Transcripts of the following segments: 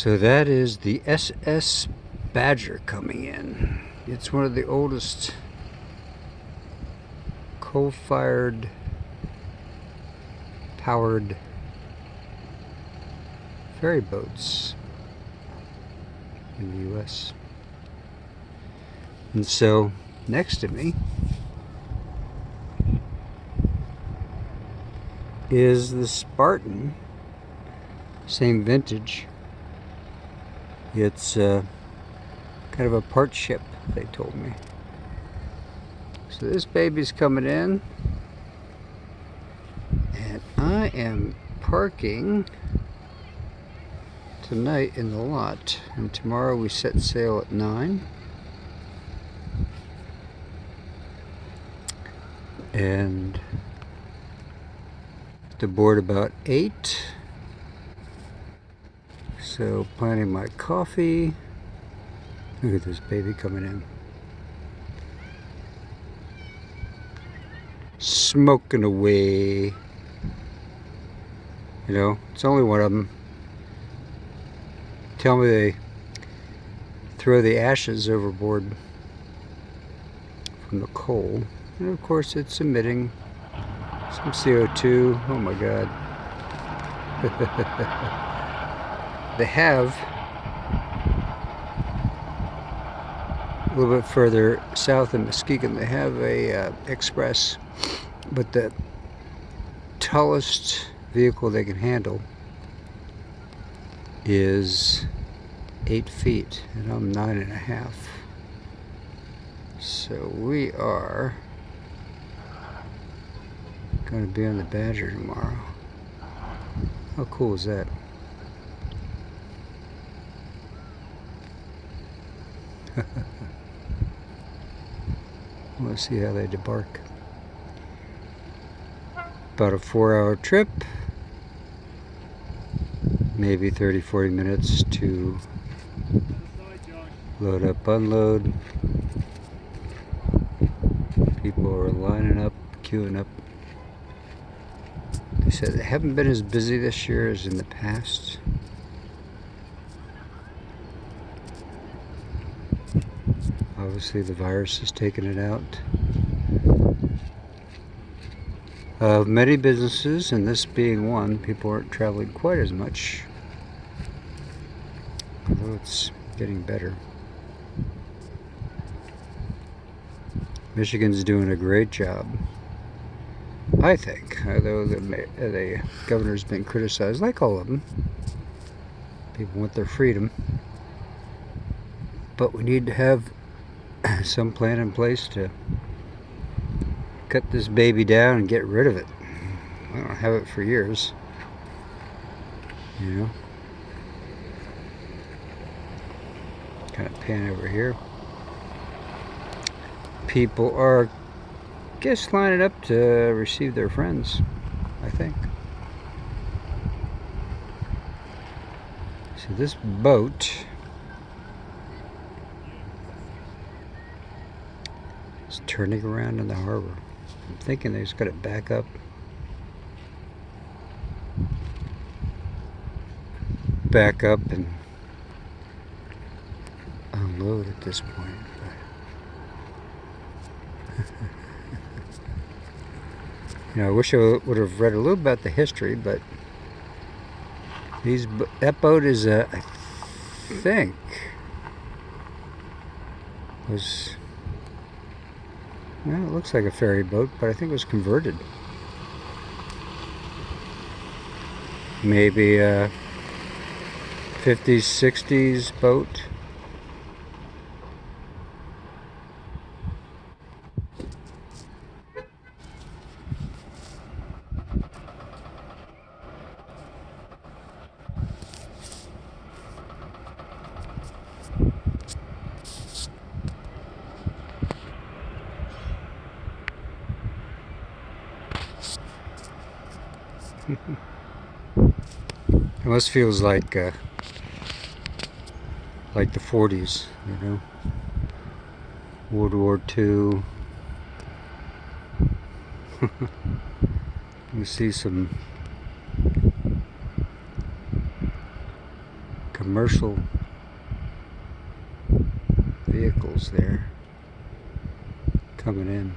So that is the SS Badger coming in. It's one of the oldest coal-fired powered ferry boats in the U.S. And so next to me is the Spartan, same vintage. It's kind of a part ship, they told me. So this baby's coming in, and I am parking tonight in the lot, and tomorrow we set sail at 9. And to board about 8. So planning my coffee. Look at this baby coming in. Smoking away. You know, it's only one of them. Tell me they throw the ashes overboard from the coal. And of course it's emitting some CO2. Oh my God. They have, a little bit further south in Muskegon, they have a express, but the tallest vehicle they can handle is 8 feet, and I'm 9.5. So we are going to be on the Badger tomorrow. How cool is that? Let's see how they debark. About a 4-hour trip, maybe 30-40 minutes to load up, unload. People are lining up, queuing up. They said they haven't been as busy this year as in the past. Obviously the virus has taken it out of many businesses, and this being one. People aren't traveling quite as much, although it's getting better. Michigan's doing a great job, I think, although the governor's been criticized, like all of them. People want their freedom, but we need to have some plan in place to cut this baby down and get rid of it. I don't have it for years, you know. Kind of pan over here. People are, I guess, lining up to receive their friends, I think. So this boat is turning around in the harbor. I'm thinking they just got to back up. Back up and unload at this point. You know, I wish I would have read a little about the history, but that boat is, I think, was, well, it looks like a ferry boat, but I think it was converted. Maybe a 50s, 60s boat. It almost feels like the 40s, you know, World War II. You see some commercial vehicles there coming in.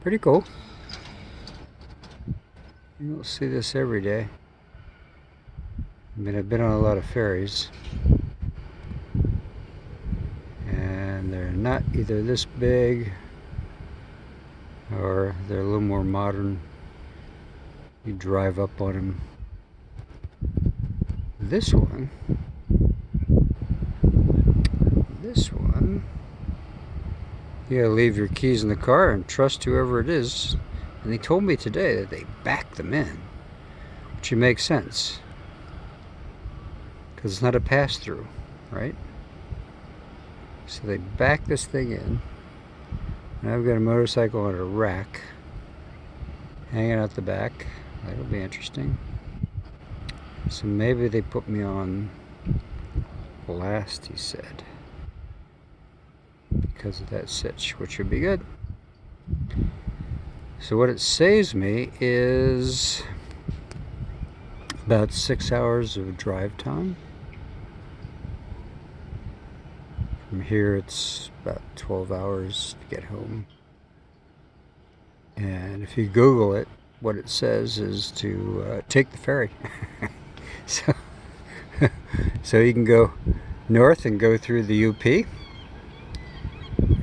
Pretty cool. You don't see this every day. I mean, I've been on a lot of ferries, and they're not either this big or they're a little more modern. You drive up on them. This one, you gotta leave your keys in the car and trust whoever it is. And they told me today that they back them in, which makes sense, because it's not a pass-through, right? So they back this thing in, and I've got a motorcycle on a rack hanging out the back. That'll be interesting. So maybe they put me on last, he said, because of that sitch, which would be good. So what it saves me is about 6 hours of drive time. From here it's about 12 hours to get home. And if you Google it, what it says is to take the ferry. So you can go north and go through the UP, or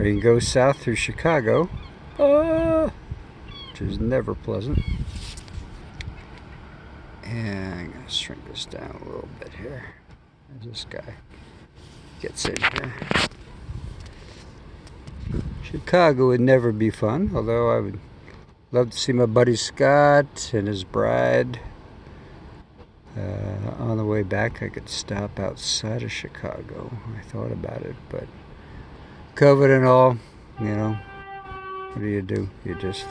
you can go south through Chicago, which is never pleasant. And I'm going to shrink this down a little bit here as this guy gets in here. Chicago would never be fun, although I would love to see my buddy Scott and his bride. On the way back, I could stop outside of Chicago. I thought about it, but COVID and all, you know, what do? You just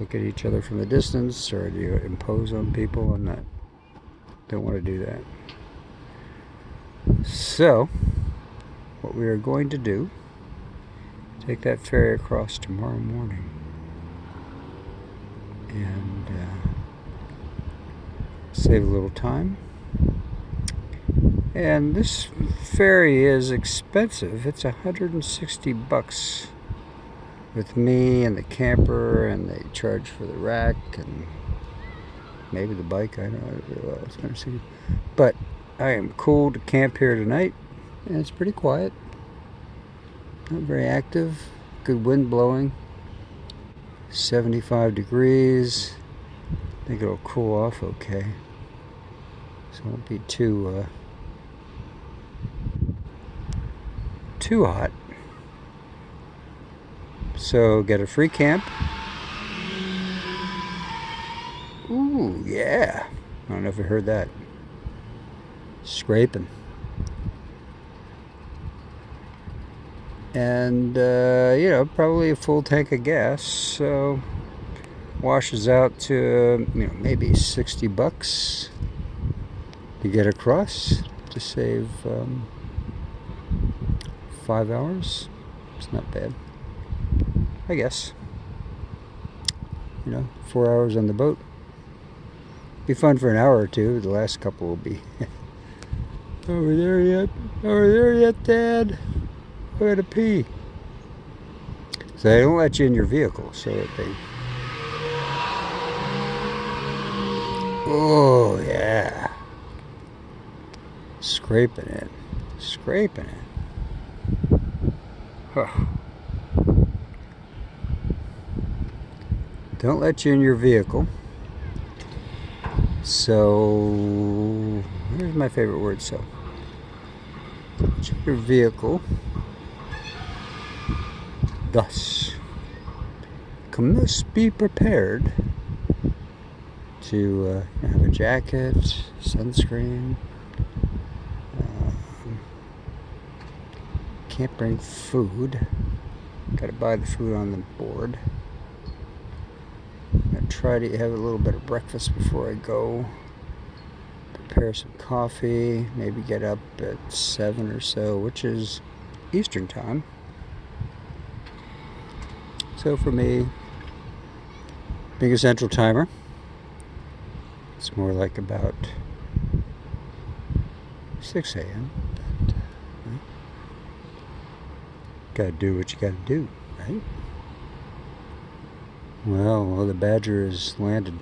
look at each other from a distance, or do you impose on people? I'm not, don't want to do that. So, what we are going to do, take that ferry across tomorrow morning, and save a little time. And this ferry is expensive. It's $160 with me and the camper, and they charge for the rack and maybe the bike. I don't know what else I'm going to see. But I am cool to camp here tonight, and it's pretty quiet. Not very active. Good wind blowing. 75 degrees. I think it'll cool off okay. So it won't be too hot. So get a free camp. Ooh, yeah. I don't know if you heard that. Scraping. And, you know, probably a full tank of gas. So washes out to, you know, maybe $60 to get across, to save 5 hours. It's not bad, I guess. You know, 4 hours on the boat. Be fun for an hour or two. The last couple will be over there yet? Over there yet, Dad? I gotta pee. So they don't let you in your vehicle, so that they... Oh, yeah. Scraping it. Scraping it. Huh. Don't let you in your vehicle. So, here's my favorite word, so. Your vehicle. Thus, must be prepared to have a jacket, sunscreen. Can't bring food. Got to buy the food on the board. I'm gonna try to have a little bit of breakfast before I go. Prepare some coffee. Maybe get up at 7 or so, which is Eastern time. So for me, being a central timer, it's more like about 6 a.m. Gotta do what you gotta do, right? Well, the Badger is landed.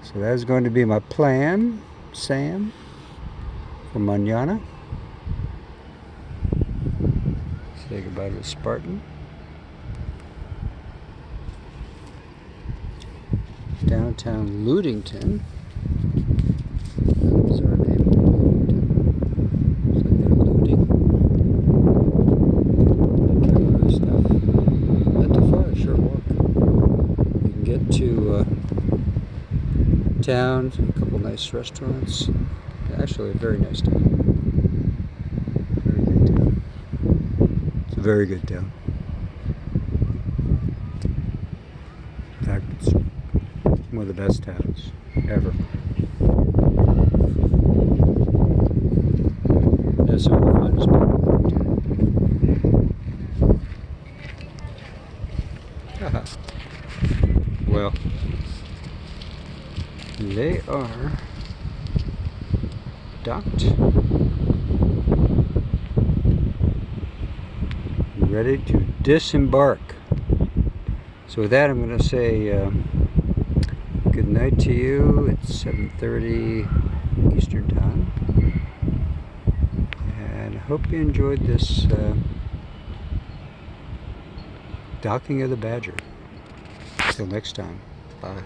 So that's going to be my plan, Sam, for mañana. Say goodbye to Spartan. Downtown Ludington. That was our name, Ludington. It's like they're looting. Kind of stuff. Not too far, a short walk. You can get to town, a couple nice restaurants. Actually, a very nice town. Very good town. It's a very good town. In fact, it's one of the best towns ever. There's some of the finest people. Well, they are docked, ready to disembark. So with that, I'm going to say good night to you. It's 7:30 Eastern Time, and I hope you enjoyed this docking of the Badger. Until next time, bye.